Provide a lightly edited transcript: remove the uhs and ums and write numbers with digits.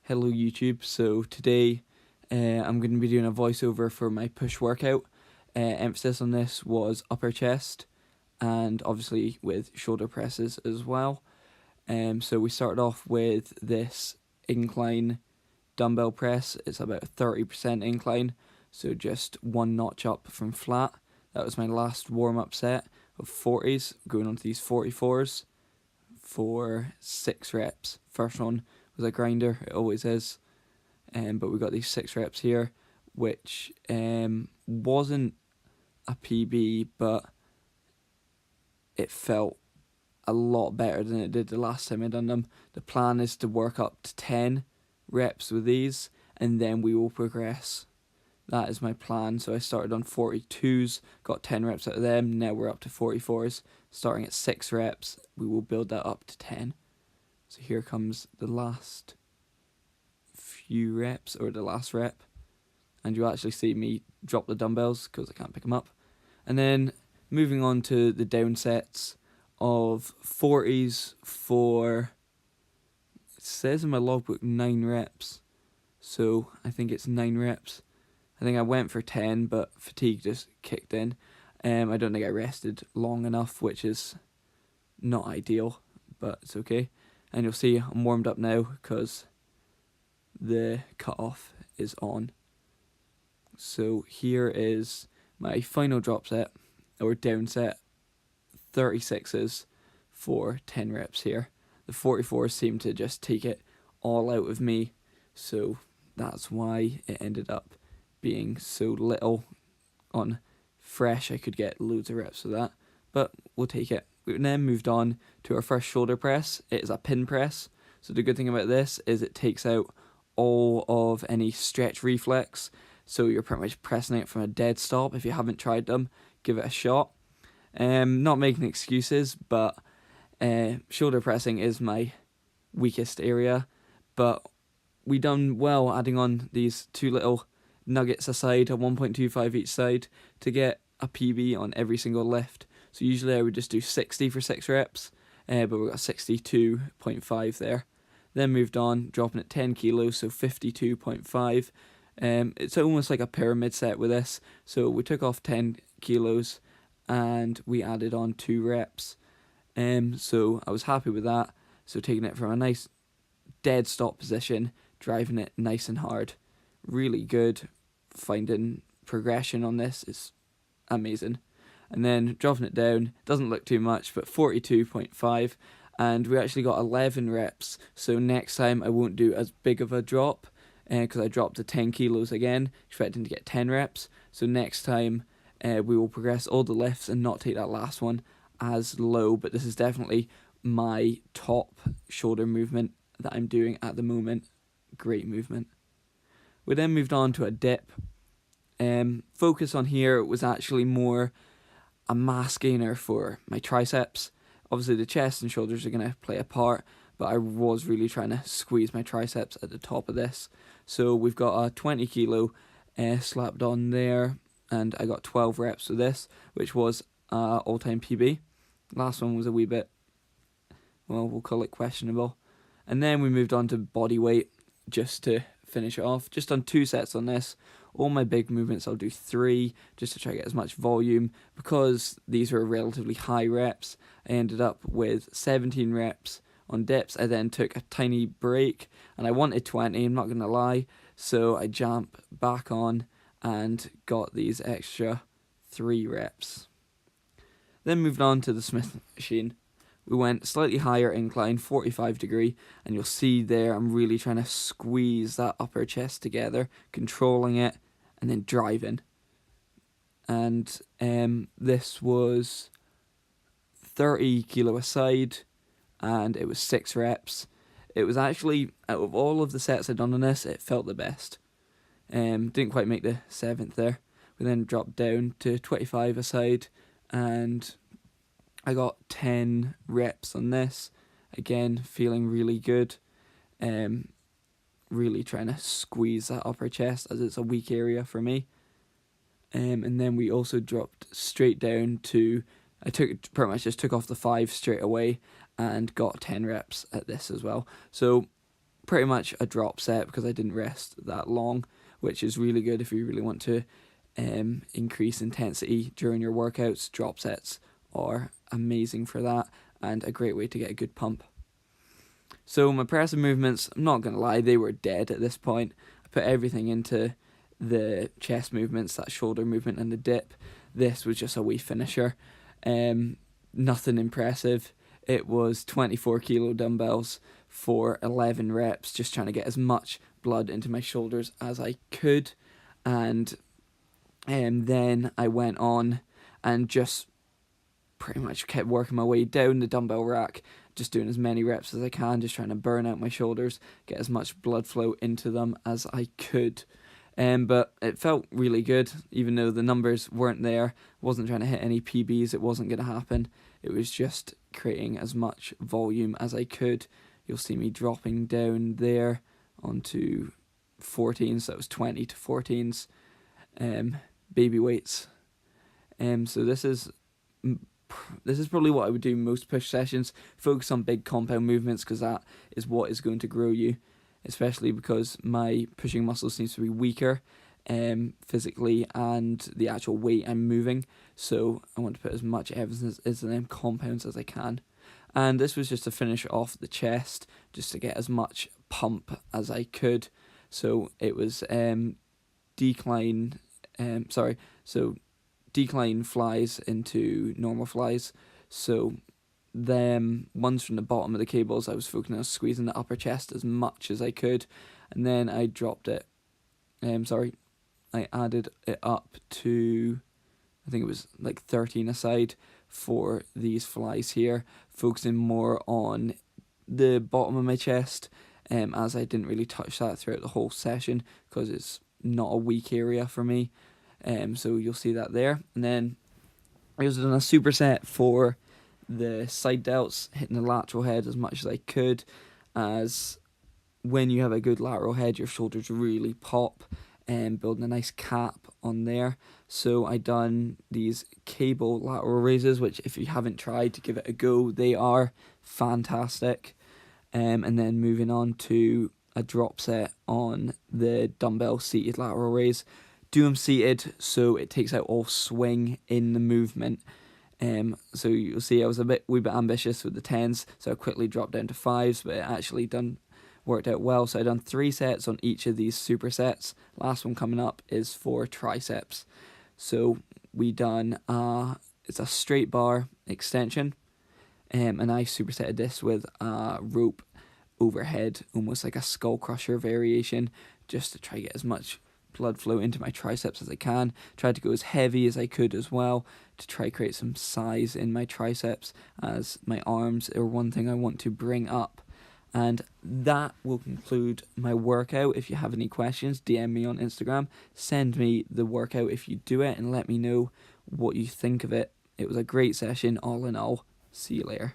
Hello YouTube, so today I'm going to be doing a voiceover for my push workout. Emphasis on this was upper chest and obviously with shoulder presses as well. So we started off with this incline dumbbell press. It's about a 30% incline, so just one notch up from flat. That was my last warm-up set of 40s, going on to these 44s for 6 reps. First one was a grinder, it always is, but we got these 6 reps here, which wasn't a PB, but it felt a lot better than it did the last time I done them. The plan is to work up to 10 reps with these, and then we will progress. That is my plan. So I started on 42s, got 10 reps out of them, now we're up to 44s, starting at 6 reps, we will build that up to 10. So here comes the last few reps, or the last rep, and you'll actually see me drop the dumbbells because I can't pick them up. And then moving on to the down sets of 40s for, it says in my logbook 9 reps, so I think it's 9 reps. I think I went for 10, but fatigue just kicked in. I don't think I rested long enough, which is not ideal, but it's okay. And you'll see I'm warmed up now because the cutoff is on. So here is my final drop set, or down set, 36s for 10 reps here. The 44s seem to just take it all out of me, so that's why it ended up being so little. On fresh I could get loads of reps of that, but we'll take it. We then moved on to our first shoulder press. It is a pin press, so the good thing about this is it takes out all of any stretch reflex, so you're pretty much pressing it from a dead stop. If you haven't tried them, give it a shot. Not making excuses, but shoulder pressing is my weakest area, but we done well adding on these 2 little nuggets aside, a 1.25 each side, to get a PB on every single lift. So usually I would just do 60 for 6 reps, but we got 62.5 there. Then moved on, dropping at 10 kilos, so 52.5. It's almost like a pyramid set with this. So we took off 10 kilos and we added on 2 reps. So I was happy with that. So taking it from a nice dead stop position, driving it nice and hard. Really good. Finding progression on this is amazing. And then dropping it down, doesn't look too much, but 42.5, and we actually got 11 reps. So next time I won't do as big of a drop, because I dropped to 10 kilos again, expecting to get 10 reps. So next time we will progress all the lifts and not take that last one as low, but this is definitely my top shoulder movement that I'm doing at the moment. Great movement. We then moved on to a dip. Focus on here was actually more a mass gainer for my triceps. Obviously the chest and shoulders are going to play a part, but I was really trying to squeeze my triceps at the top of this. So we've got a 20 kilo slapped on there, and I got 12 reps with this, which was all-time PB. Last one was a wee bit, well, we'll call it questionable. And then we moved on to body weight, just to finish it off. Just on 2 sets on this. All my big movements I'll do 3, just to try to get as much volume. Because these were relatively high reps, I ended up with 17 reps on dips. I then took a tiny break, and I wanted 20, I'm not going to lie, so I jumped back on and got these extra 3 reps. Then moved on to the Smith machine. We went slightly higher incline, 45 degree, and you'll see there I'm really trying to squeeze that upper chest together, controlling it, and then driving. And this was 30 kilo a side, and it was 6 reps. It was actually, out of all of the sets I'd done on this, it felt the best. Didn't quite make the 7th there. We then dropped down to 25 a side, and I got 10 reps on this. Again, feeling really good. Really trying to squeeze that upper chest, as it's a weak area for me. And then we also dropped straight down to, I pretty much just took off the 5 straight away and got 10 reps at this as well. So pretty much a drop set because I didn't rest that long, which is really good if you really want to increase intensity during your workouts. Drop sets are amazing for that and a great way to get a good pump. So my press and movements, I'm not going to lie, they were dead at this point. I put everything into the chest movements, that shoulder movement and the dip. This was just a wee finisher. Nothing impressive. It was 24 kilo dumbbells for 11 reps, just trying to get as much blood into my shoulders as I could. And then I went on and just pretty much kept working my way down the dumbbell rack, just doing as many reps as I can, just trying to burn out my shoulders, get as much blood flow into them as I could. But it felt really good, even though the numbers weren't there. I wasn't trying to hit any PBs, it wasn't going to happen. It was just creating as much volume as I could. You'll see me dropping down there onto 14s, so that was 20 to 14s, baby weights. So this is probably what I would do most push sessions. Focus on big compound movements because that is what is going to grow you, especially because my pushing muscle seems to be weaker physically and the actual weight I'm moving. So I want to put as much emphasis into them compounds as I can. And this was just to finish off the chest, just to get as much pump as I could. So it was decline flies into normal flies. So them ones from the bottom of the cables, I was focusing on squeezing the upper chest as much as I could, and then I dropped it. I added it up to, I think it was like 13 aside for these flies here, focusing more on the bottom of my chest, as I didn't really touch that throughout the whole session because it's not a weak area for me. So you'll see that there. And then I was doing a superset for the side delts, hitting the lateral head as much as I could, as when you have a good lateral head, your shoulders really pop, and building a nice cap on there. So I done these cable lateral raises, which if you haven't tried, to give it a go, they are fantastic. And then moving on to a drop set on the dumbbell seated lateral raise. Do them seated so it takes out all swing in the movement. So you'll see I was wee bit ambitious with the 10s, so I quickly dropped down to 5s, but it actually worked out well. So I done 3 sets on each of these supersets. Last one coming up is for triceps. So we done it's a straight bar extension, and I supersetted this with a rope overhead, almost like a skull crusher variation, just to try to get as much blood flow into my triceps as I can. Tried to go as heavy as I could as well to try create some size in my triceps, as my arms are one thing I want to bring up. And that will conclude my workout. If you have any questions, DM me on Instagram, send me the workout if you do it, and let me know what you think of it. It was a great session all in all. See you later.